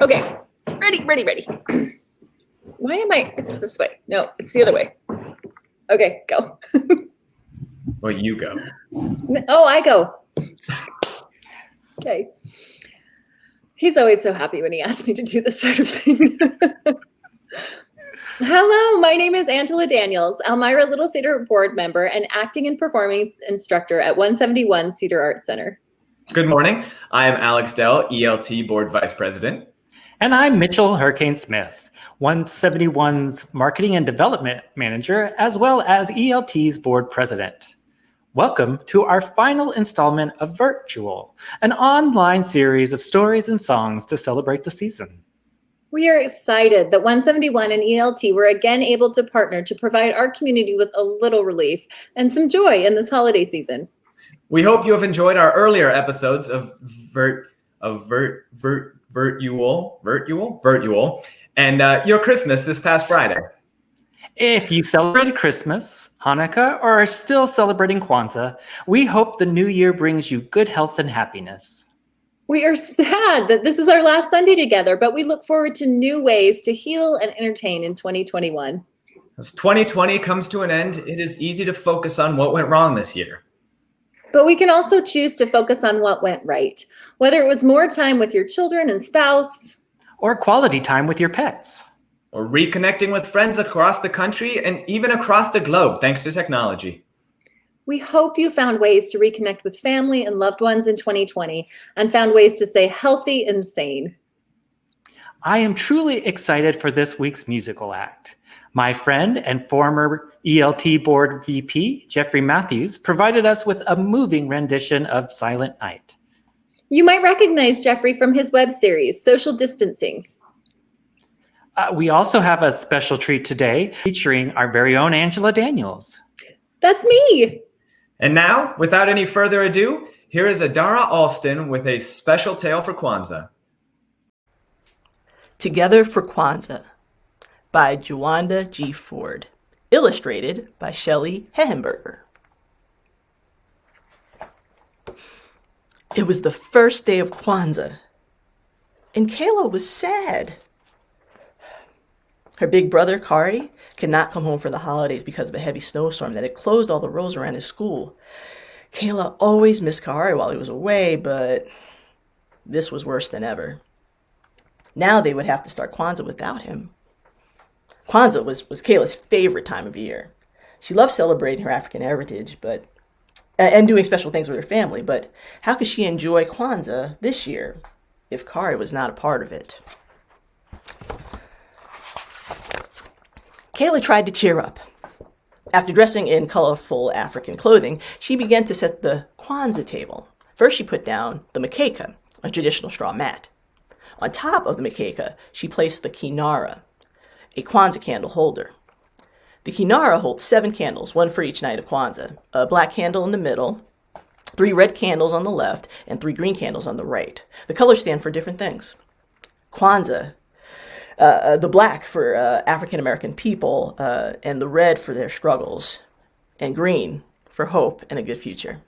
Okay, ready. Why am I? It's this way. No, it's the other way. Okay, go. Well, you go. Oh, I go. Okay. He's always so happy when he asks me to do this sort of thing. Hello, my name is Angela Daniels, Elmira Little Theater Board member and acting and performance instructor at 171 Cedar Art Center. Good morning. I am Alex Dell, ELT Board Vice President. And I'm Mitchell Hurricane Smith, 171's Marketing and Development Manager, as well as ELT's Board President. Welcome to our final installment of VirtYule, an online series of stories and songs to celebrate the season. We are excited that 171 and ELT were again able to partner to provide our community with a little relief and some joy in this holiday season. We hope you have enjoyed our earlier episodes of VirtYule, and your Christmas this past Friday. If you celebrated Christmas, Hanukkah, or are still celebrating Kwanzaa, we hope the new year brings you good health and happiness. We are sad that this is our last Sunday together, but we look forward to new ways to heal and entertain in 2021. As 2020 comes to an end, it is easy to focus on what went wrong this year. But we can also choose to focus on what went right, whether it was more time with your children and spouse, or quality time with your pets, or reconnecting with friends across the country and even across the globe thanks to technology. We hope you found ways to reconnect with family and loved ones in 2020 and found ways to stay healthy and sane. I am truly excited for this week's musical act. My friend and former ELT Board VP, Jeffrey Matthews, provided us with a moving rendition of Silent Night. You might recognize Jeffrey from his web series, Social Distancing. We also have a special treat today featuring our very own Angela Daniels. That's me. And now, without any further ado, here is Adara Alston with a special tale for Kwanzaa. Together for Kwanzaa by Juwanda G. Ford. Illustrated by Shelley Hehenberger. It was the first day of Kwanzaa, and Kayla was sad. Her big brother, Kari, could not come home for the holidays because of a heavy snowstorm that had closed all the roads around his school. Kayla always missed Kari while he was away, but this was worse than ever. Now they would have to start Kwanzaa without him. Kwanzaa was Kayla's favorite time of year. She loved celebrating her African heritage, and doing special things with her family, but how could she enjoy Kwanzaa this year if Kari was not a part of it? Kayla tried to cheer up. After dressing in colorful African clothing, she began to set the Kwanzaa table. First, she put down the makeka, a traditional straw mat. On top of the makeka, she placed the kinara, a Kwanzaa candle holder. The kinara holds 7 candles, one for each night of Kwanzaa, a black candle in the middle, 3 red candles on the left, and 3 green candles on the right. The colors stand for different things. Kwanzaa, the black for African American people, and the red for their struggles, and green for hope and a good future.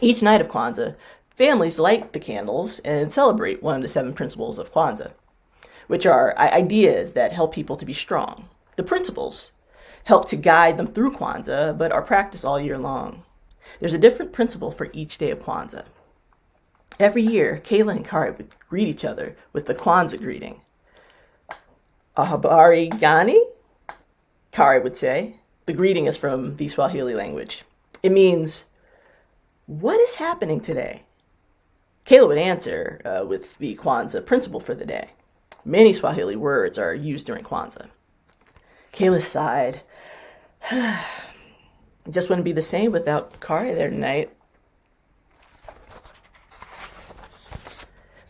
Each night of Kwanzaa, families light the candles and celebrate one of the 7 principles of Kwanzaa, which are ideas that help people to be strong. The principles help to guide them through Kwanzaa, but are practiced all year long. There's a different principle for each day of Kwanzaa. Every year, Kayla and Kari would greet each other with the Kwanzaa greeting. Ahabari gani? Kari would say. The greeting is from the Swahili language. It means, what is happening today? Kayla would answer with the Kwanzaa principle for the day. Many Swahili words are used during Kwanzaa. Kayla sighed. It just wouldn't be the same without Kari there tonight.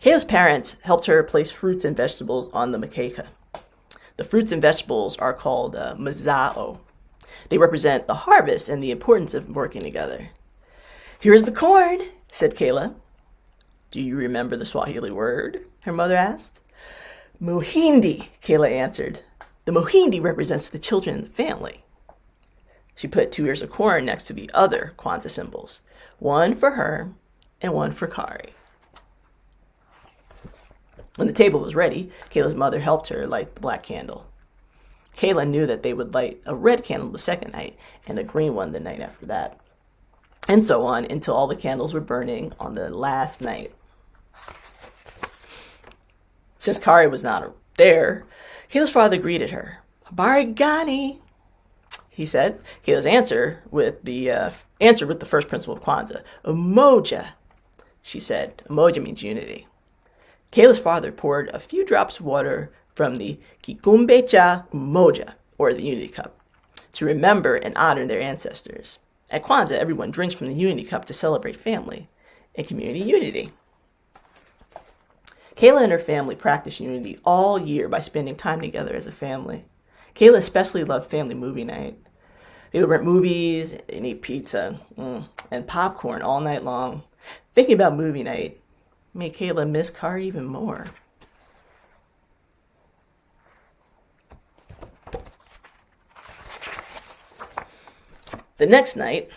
Kayla's parents helped her place fruits and vegetables on the makeka. The fruits and vegetables are called mazao. They represent the harvest and the importance of working together. Here's the corn, said Kayla. Do you remember the Swahili word? Her mother asked. Muhindi, Kayla answered. The Muhindi represents the children in the family. She put 2 ears of corn next to the other Kwanzaa symbols, one for her and one for Kari. When the table was ready, Kayla's mother helped her light the black candle. Kayla knew that they would light a red candle the second night and a green one the night after that, and so on until all the candles were burning on the last night. Since Kari was not there, Kayla's father greeted her. "Barigani," he said. Kayla's answered with the first principle of Kwanzaa. "Umoja," she said. Umoja means unity. Kayla's father poured a few drops of water from the Kikumbe Cha Umoja, or the unity cup, to remember and honor their ancestors. At Kwanzaa, everyone drinks from the unity cup to celebrate family and community unity. Kayla and her family practiced unity all year by spending time together as a family. Kayla especially loved family movie night. They would rent movies and eat pizza and popcorn all night long. Thinking about movie night made Kayla miss Kari even more. The next night,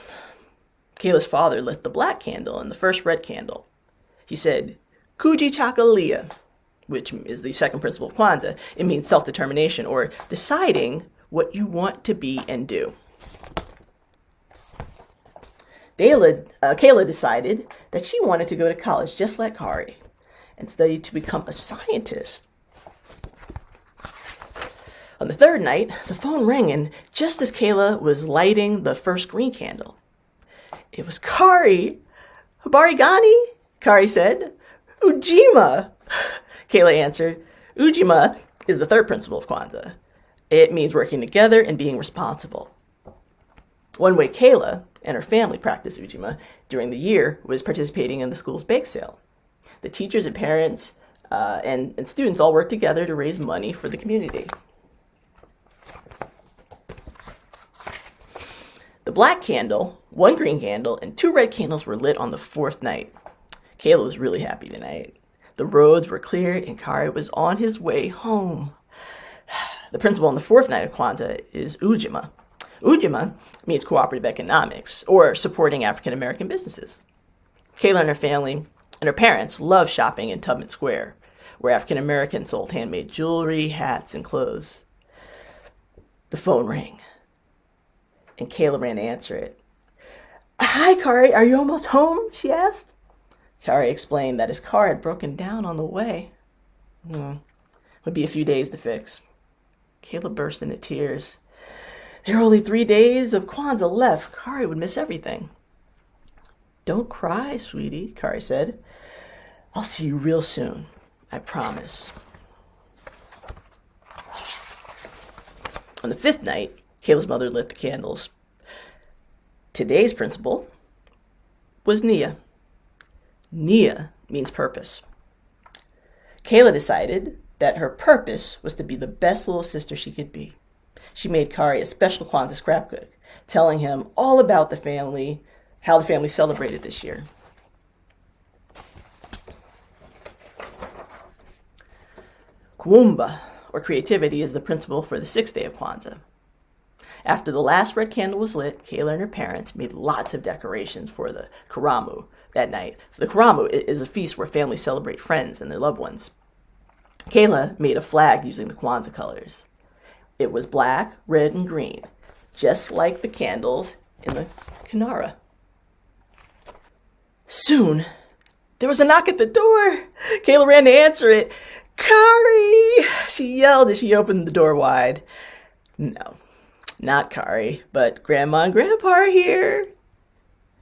Kayla's father lit the black candle and the first red candle. He said, "Kuji Chakalia," which is the second principle of Kwanzaa. It means self-determination, or deciding what you want to be and do. Kayla decided that she wanted to go to college just like Kari and study to become a scientist. On the third night, the phone rang, and just as Kayla was lighting the first green candle, it was Kari. "Barigani," Kari said. "Ujima," Kayla answered. Ujima is the third principle of Kwanzaa. It means working together and being responsible. One way Kayla and her family practiced Ujima during the year was participating in the school's bake sale. The teachers and parents and students all worked together to raise money for the community. The black candle, one green candle, and two red candles were lit on the fourth night. Kayla was really happy tonight. The roads were cleared and Kari was on his way home. The principle on the fourth night of Kwanzaa is Ujima. Ujima means cooperative economics, or supporting African American businesses. Kayla and her family and her parents loved shopping in Tubman Square, where African Americans sold handmade jewelry, hats, and clothes. The phone rang, and Kayla ran to answer it. "Hi, Kari, are you almost home?" she asked. Kari explained that his car had broken down on the way. It would be a few days to fix. Kayla burst into tears. There were only 3 days of Kwanzaa left. Kari would miss everything. "Don't cry, sweetie," Kari said. "I'll see you real soon. I promise." On the fifth night, Kayla's mother lit the candles. Today's principle was Nia. Nia means purpose. Kayla decided that her purpose was to be the best little sister she could be. She made Kari a special Kwanzaa scrapbook, telling him all about the family, how the family celebrated this year. Kuumba, or creativity, is the principle for the sixth day of Kwanzaa. After the last red candle was lit, Kayla and her parents made lots of decorations for the Karamu that night. So the Karamu is a feast where families celebrate friends and their loved ones. Kayla made a flag using the Kwanzaa colors. It was black, red, and green, just like the candles in the Kinara. Soon, there was a knock at the door. Kayla ran to answer it. "Kari!" she yelled as she opened the door wide. No, not Kari, but Grandma and Grandpa are here.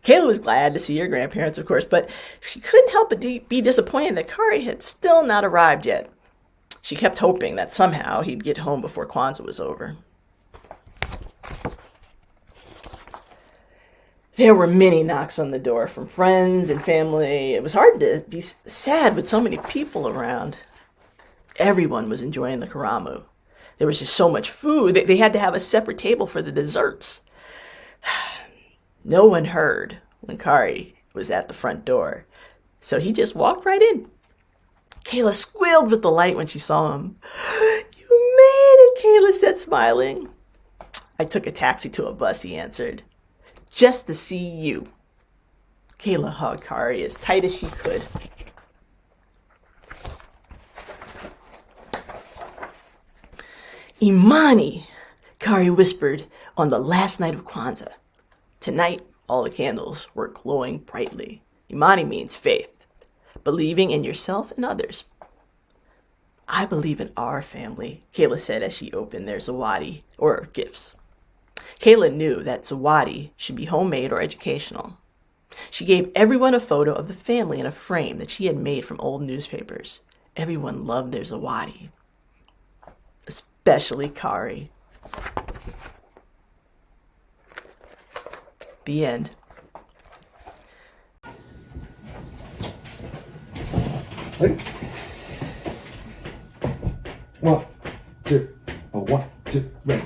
Kayla was glad to see her grandparents, of course, but she couldn't help but be disappointed that Kari had still not arrived yet. She kept hoping that somehow he'd get home before Kwanzaa was over. There were many knocks on the door from friends and family. It was hard to be sad with so many people around. Everyone was enjoying the Karamu. There was just so much food. They had to have a separate table for the desserts. No one heard when Kari was at the front door, so he just walked right in. Kayla squealed with delight when she saw him. "You made it," Kayla said, smiling. "I took a taxi to a bus," he answered, "just to see you." Kayla hugged Kari as tight as she could. Imani, Kari whispered on the last night of Kwanzaa. Tonight, all the candles were glowing brightly. Imani means faith, believing in yourself and others. I believe in our family, Kayla said as she opened their zawadi, or gifts. Kayla knew that zawadi should be homemade or educational. She gave everyone a photo of the family in a frame that she had made from old newspapers. Everyone loved their zawadi, especially Kari. The end. Ready? 1, 2, 1, 2, ready.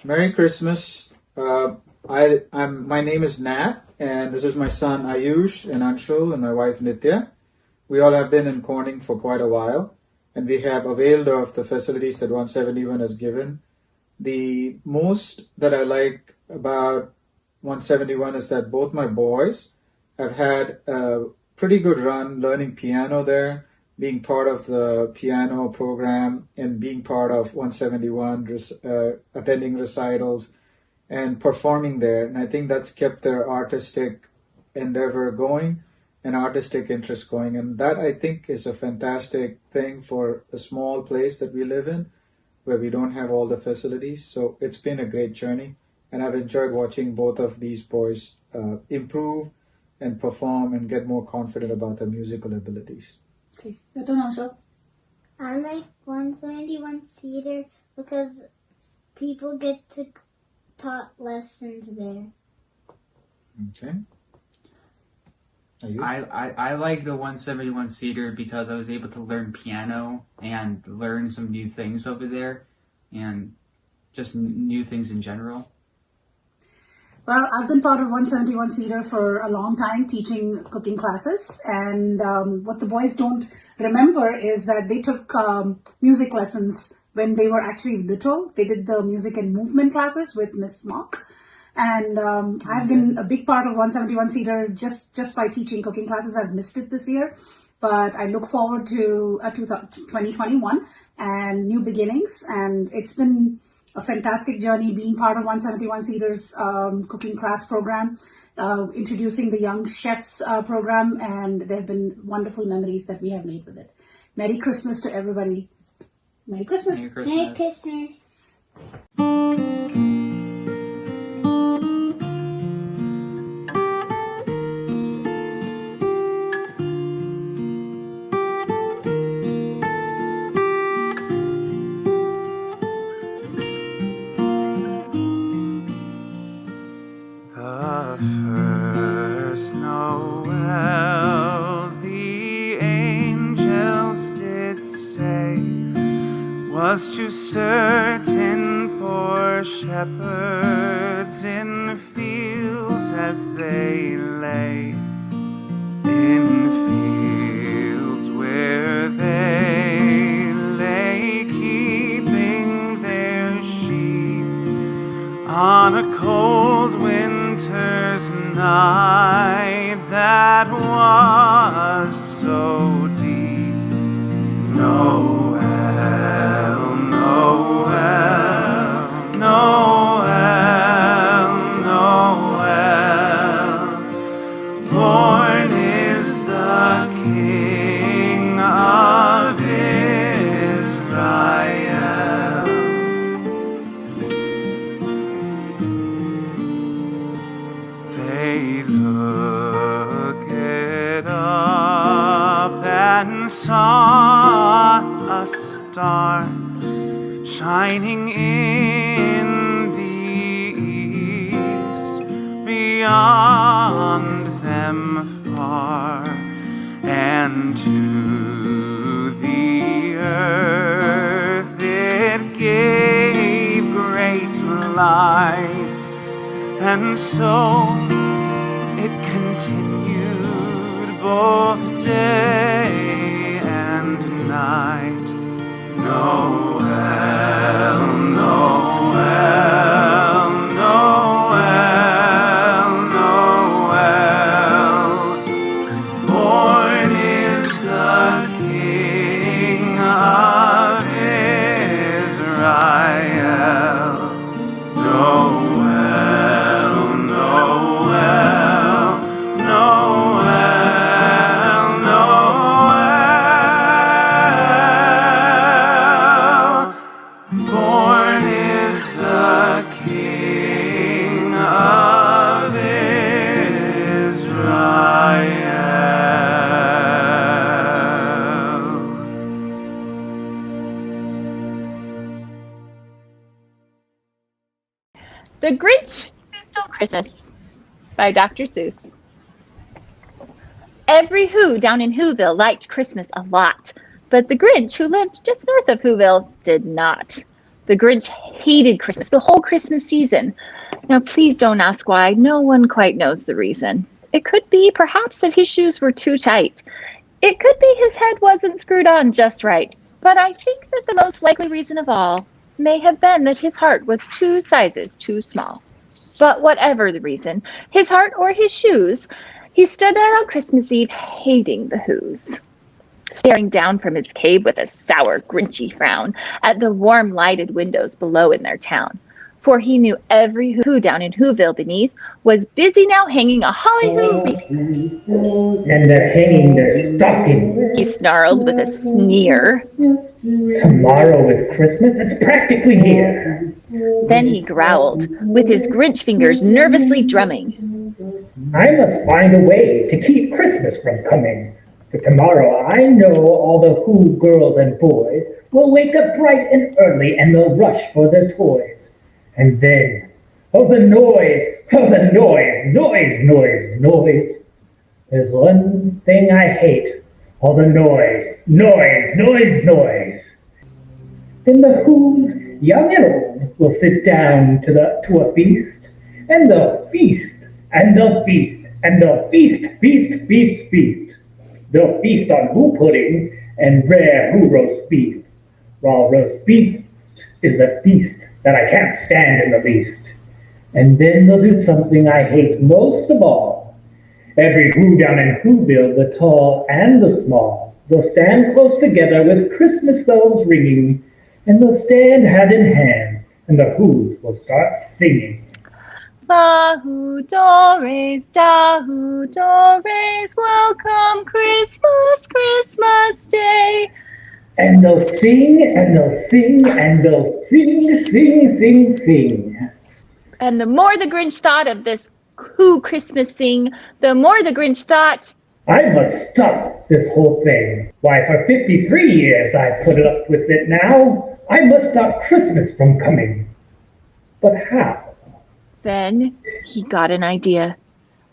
Merry Christmas. My name is Nat, and this is my son Ayush and Anshul and my wife Nithya. We all have been in Corning for quite a while, and we have availed of the facilities that 171 has given. The most that I like about 171 is that both my boys have had a pretty good run learning piano there, being part of the piano program and being part of 171, attending recitals and performing there. And I think that's kept their artistic endeavor going and artistic interest going. And that, I think, is a fantastic thing for a small place that we live in where we don't have all the facilities. So it's been a great journey. And I've enjoyed watching both of these boys improve and perform and get more confident about their musical abilities. Okay, Anshul. I like 171 Cedar because people get to taught lessons there. Okay. I like the 171 Cedar because I was able to learn piano and learn some new things over there and just new things in general. Well, I've been part of 171 Cedar for a long time, teaching cooking classes. And what the boys don't remember is that they took music lessons when they were actually little. They did the music and movement classes with Miss Smock. And I've been a big part of 171 Cedar just by teaching cooking classes. I've missed it this year, but I look forward to 2021 and new beginnings. And it's been a fantastic journey being part of 171 Cedar's cooking class program, introducing the Young Chefs program, and there have been wonderful memories that we have made with it. Merry Christmas to everybody. Merry Christmas. Merry Christmas. Merry Christmas. were shepherds in fields as they lay, in fields where they lay, keeping their sheep on a cold winter's night that was so deep. Noel, Noel, Noel, Noel, born is the King of Israel. They looked up and saw a star shining in the east, beyond them far, and to the earth it gave great light, and so it continued both day and night. Noel, Noel, Noel, Noel, born is the King of Israel. Noel, Noel, Noel, Noel, born is the King of Israel. The Grinch Who Stole Christmas by Dr. Seuss. Every Who down in Whoville liked Christmas a lot, but the Grinch, who lived just north of Whoville, did not. The Grinch hated Christmas the whole Christmas season. Now, please don't ask why. No one quite knows the reason. It could be perhaps that his shoes were too tight. It could be his head wasn't screwed on just right. But I think that the most likely reason of all may have been that his heart was 2 sizes too small. But whatever the reason, his heart or his shoes, he stood there on Christmas Eve hating the Whos, staring down from his cave with a sour, grinchy frown at the warm lighted windows below in their town. For he knew every Who down in Whoville beneath was busy now hanging a holly wreath. And they're hanging their stockings. He snarled with a sneer. Tomorrow is Christmas. It's practically here. Then he growled, with his Grinch fingers nervously drumming. I must find a way to keep Christmas from coming. For tomorrow I know all the Who girls and boys will wake up bright and early and they'll rush for their toys. And then, oh the noise, noise. There's one thing I hate, all the noise. Then the Who's, young and old, will sit down to a feast, and they'll feast, and they'll feast, and they'll feast. They'll feast on Who pudding and rare Who roast beef, while roast beef is the feast that I can't stand in the least. And then they'll do something I hate most of all. Every Who down in Whoville, the tall and the small, they'll stand close together with Christmas bells ringing, and they'll stand hand in hand, and the Whos will start singing. Da-hoo-dores, welcome Christmas, Christmas Day. And they'll sing, and they'll sing, and they'll sing. And the more the Grinch thought of this Who Christmas sing, the more the Grinch thought, I must stop this whole thing. Why, for 53 years I've put up with it now. I must stop Christmas from coming. But how? Then he got an idea.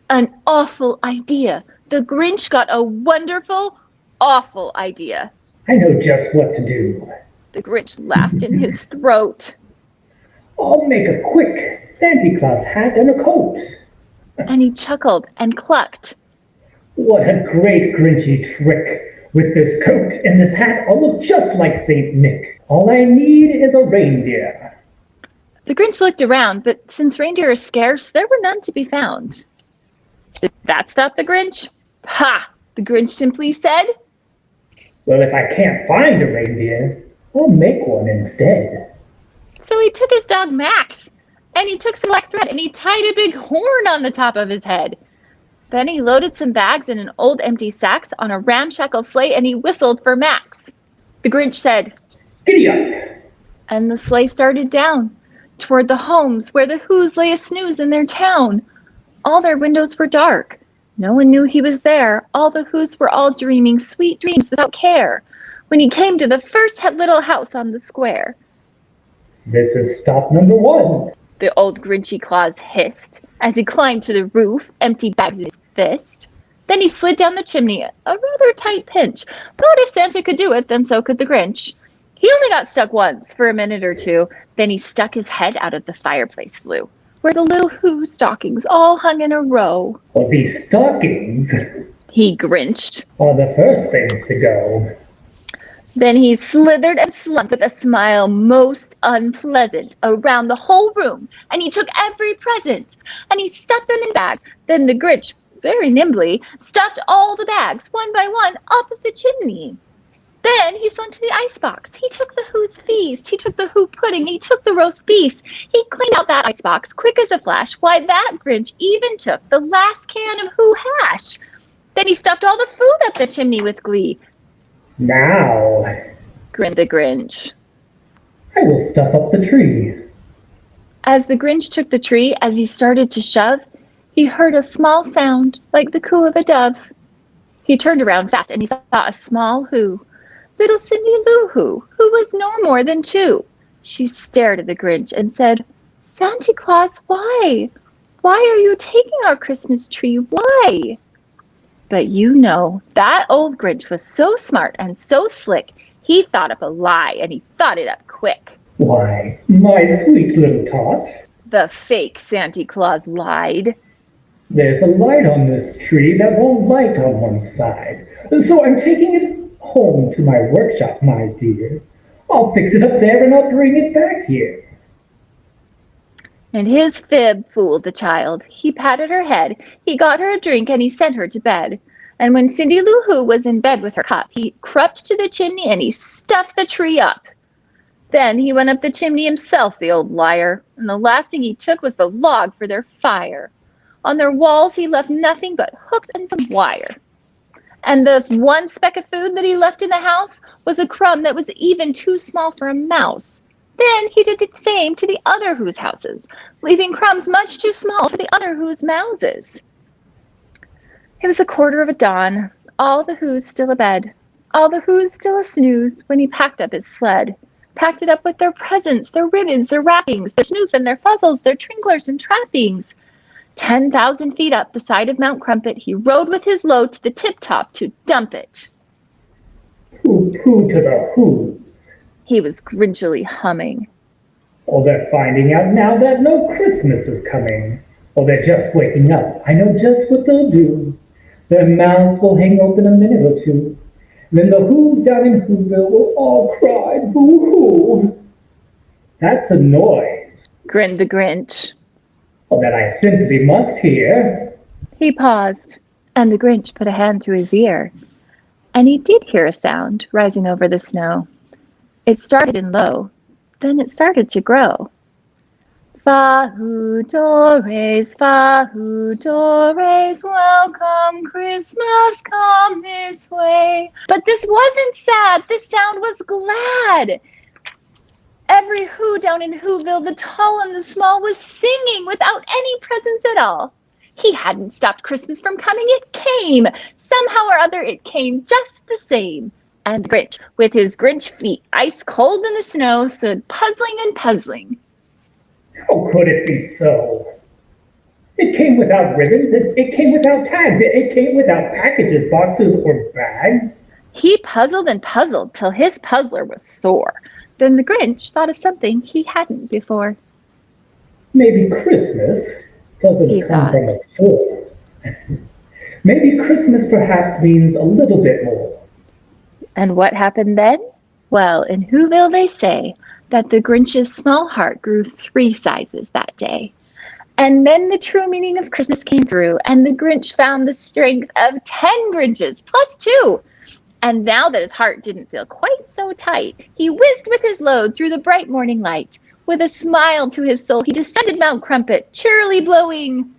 An awful idea. The Grinch got a wonderful, awful idea. I know just what to do. The Grinch laughed in his throat. I'll make a quick Santa Claus hat and a coat. And he chuckled and clucked. What a great Grinchy trick! With this coat and this hat, I'll look just like Saint Nick. All I need is a reindeer. The Grinch looked around, but since reindeer are scarce, there were none to be found. Did that stop the Grinch? Ha! The Grinch simply said, Well, if I can't find a reindeer, I'll make one instead. So he took his dog Max, and he took some black thread, and he tied a big horn on the top of his head. Then he loaded some bags in an old empty sacks on a ramshackle sleigh, and he whistled for Max. The Grinch said, Giddy up! And the sleigh started down toward the homes where the Whos lay a snooze in their town. All their windows were dark. No one knew he was there. All the Whos were all dreaming sweet dreams without care when he came to the first little house on the square. This is stop number 1. The old Grinchy Claus hissed as he climbed to the roof, empty bags in his fist. Then he slid down the chimney, a rather tight pinch. Thought if Santa could do it, then so could the Grinch. He only got stuck once for a minute or two. Then he stuck his head out of the fireplace flue, where the little Who stockings all hung in a row. Well, these stockings, he grinched, are the first things to go. Then he slithered and slunk with a smile most unpleasant around the whole room, and he took every present, and he stuffed them in bags. Then the Grinch, very nimbly, stuffed all the bags, one by one, up the chimney. Then he slunk to the icebox. He took the Who's feast. He took the Who pudding. He took the roast beef. He cleaned out that icebox quick as a flash. Why, that Grinch even took the last can of Who hash. Then he stuffed all the food up the chimney with glee. Now, grinned the Grinch, I will stuff up the tree. As the Grinch took the tree, as he started to shove, he heard a small sound like the coo of a dove. He turned around fast and he saw a small Who, little Cindy Lou Who was no more than 2. She stared at the Grinch and said, Santa Claus, why? Why are you taking our Christmas tree? Why? But you know, that old Grinch was so smart and so slick, he thought up a lie, and he thought it up quick. Why, my sweet little tot. The fake Santa Claus lied. There's a light on this tree that won't light on one side, so I'm taking it home to my workshop, my dear. I'll fix it up there and I'll bring it back here. And his fib fooled the child. He patted her head, he got her a drink, and he sent her to bed. And when Cindy Lou Who was in bed with her cup, he crept to the chimney and he stuffed the tree up. Then he went up the chimney himself, the old liar, and the last thing he took was the log for their fire. On their walls he left nothing but hooks and some wire. And the one speck of food that he left in the house was a crumb that was even too small for a mouse. Then he did the same to the other Who's houses, leaving crumbs much too small for the other Who's mouses. It was 1:15 dawn, all the Who's still abed, all the Who's still a snooze when he packed up his sled. Packed it up with their presents, their ribbons, their wrappings, their snooze and their fuzzles, their trinklers and trappings. 10,000 feet up the side of Mount Crumpet, he rode with his load to the tip-top to dump it. Pooh to the Who's. He was grinchily humming. Oh, they're finding out now that no Christmas is coming. Oh, they're just waking up. I know just what they'll do. Their mouths will hang open a minute or two. Then the Who's down in Whoville will all cry, boo-hoo. That's a noise. Grinned the Grinch. Oh, that I simply must hear. He paused, and the Grinch put a hand to his ear. And he did hear a sound rising over the snow. It started in low, then it started to grow. Fa-hoo-do-rays, fa-hoo-do-rays, welcome Christmas, come this way. But this wasn't sad, this sound was glad. Every Who down in Whoville, the tall and the small, was singing without any presents at all. He hadn't stopped Christmas from coming, it came. Somehow or other, it came just the same. And the Grinch, with his Grinch feet ice cold in the snow, stood puzzling and puzzling. How could it be so? It came without ribbons, it came without tags, it came without packages, boxes, or bags. He puzzled and puzzled till his puzzler was sore. Then the Grinch thought of something he hadn't before. Maybe Christmas doesn't He come from a thought. store. Maybe Christmas perhaps means a little bit more. And what happened then? Well, in Whoville they say that the Grinch's small heart grew 3 sizes that day. And then the true meaning of Christmas came through, and the Grinch found the strength of 10 Grinches, plus 2. And now that his heart didn't feel quite so tight, he whizzed with his load through the bright morning light. With a smile to his soul, he descended Mount Crumpet, cheerily blowing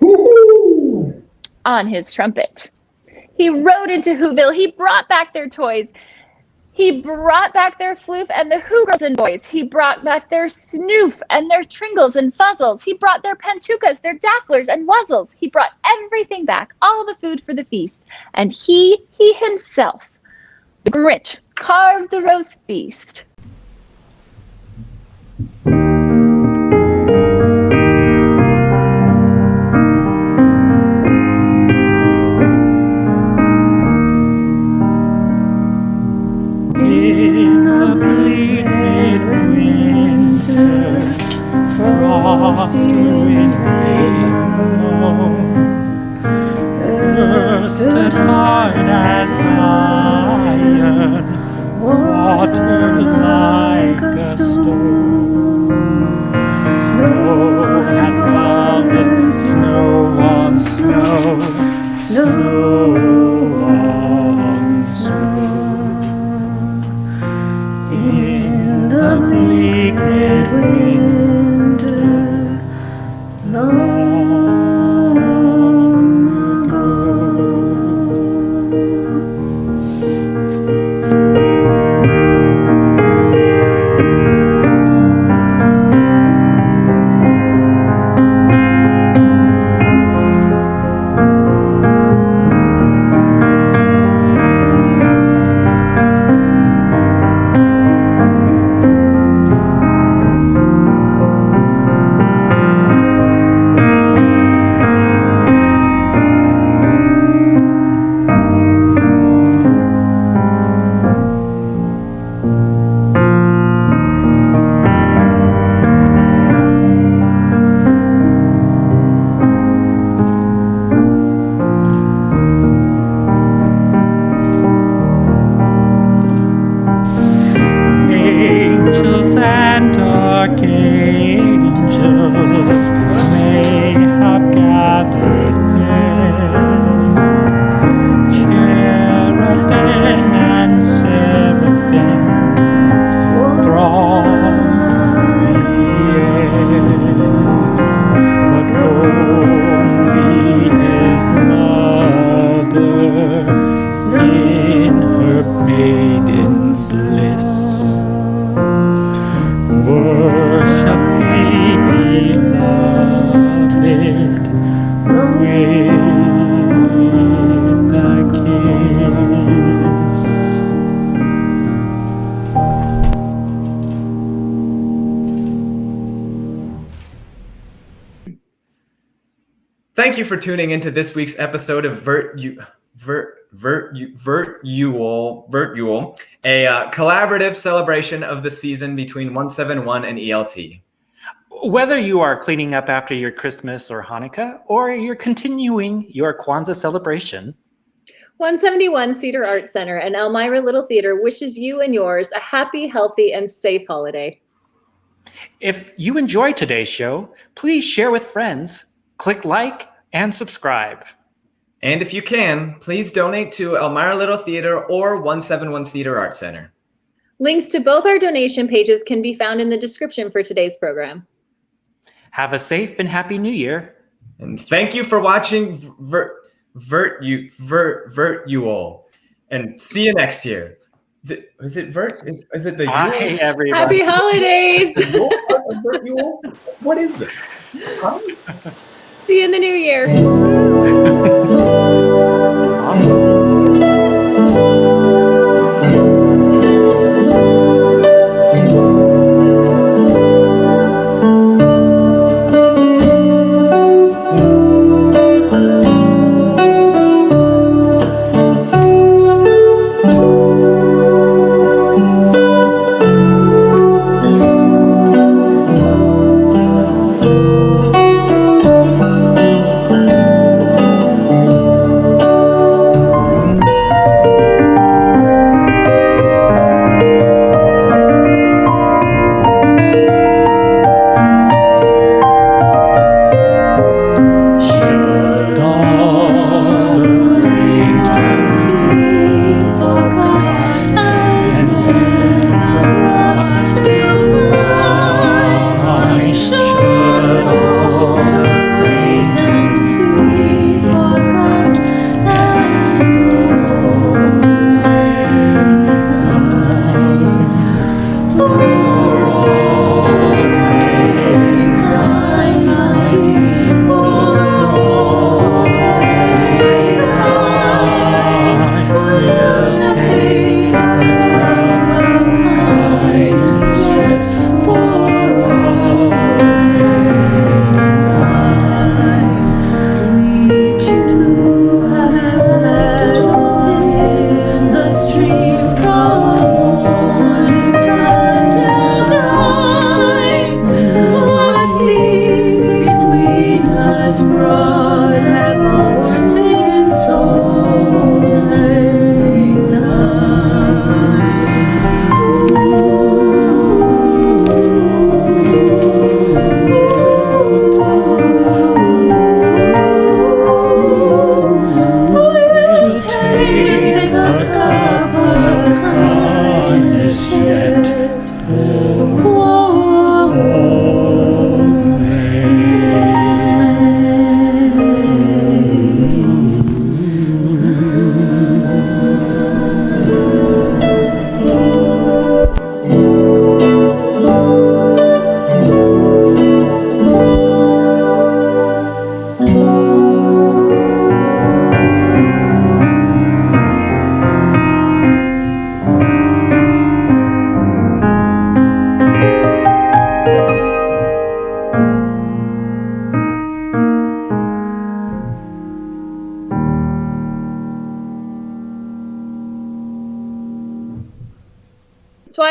Woo-hoo! on his trumpet. He rode into Whoville. He brought back their toys. He brought back their floof and the Who girls and boys. He brought back their snoof and their tringles and fuzzles. He brought their pantukas, their dazzlers and wuzzles. He brought everything back, all the food for the feast. And he himself, the Grinch, carved the roast beast. In the bleak midwinter, frosty wind earth stood hard as iron, water like a stone. Snow had fallen, snow on snow, snow on snow. In the bleak midwinter, long ago. Angels and archangels may have gathered there. Cherubim and seraphim throng the air, but only his mother in her maiden's bliss worship the beloved with a kiss. Thank you for tuning into this week's episode of VirtYule, a collaborative celebration of the season between 171 and ELT. Whether you are cleaning up after your Christmas or Hanukkah, or you're continuing your Kwanzaa celebration, 171 Cedar Art Center and Elmira Little Theater wishes you and yours a happy, healthy, and safe holiday. if you enjoyed today's show, please share with friends, click like, and subscribe. And if you can, please donate to Elmira Little Theater or 171 Cedar Art Center. Links to both our donation pages can be found in the description for today's program. Have a safe and happy New Year. And thank you for watching VirtYule. And see you next year. Is it the Hi, Yule? everyone. Happy holidays! The Yule part of VirtYule? What is this? Huh? See you in the new year.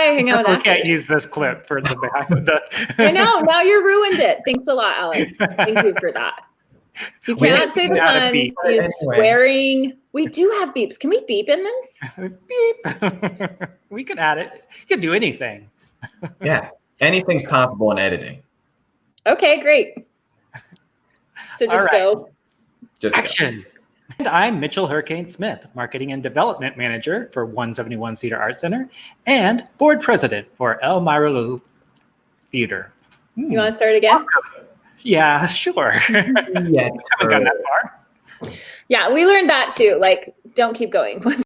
I hang out with We can't actors. use this clip for the behind the. I know. Now you ruined it. Thanks a lot, Alex. Thank you for that. You cannot say the Out of puns. beep. You Anyway. swearing. We do have beeps. Can we beep in this? Beep. We could add it. You can do anything. Yeah, anything's possible in editing. Okay, great. So All just right. go. Just go. Action. And I'm Mitchell Hurricane Smith, Marketing and Development Manager for 171 Cedar Art Center and Board President for El Miralul Theater. You want to start again? Yeah, sure. Yeah, Haven't gone that far. Yeah, we learned that too. Like, don't keep going.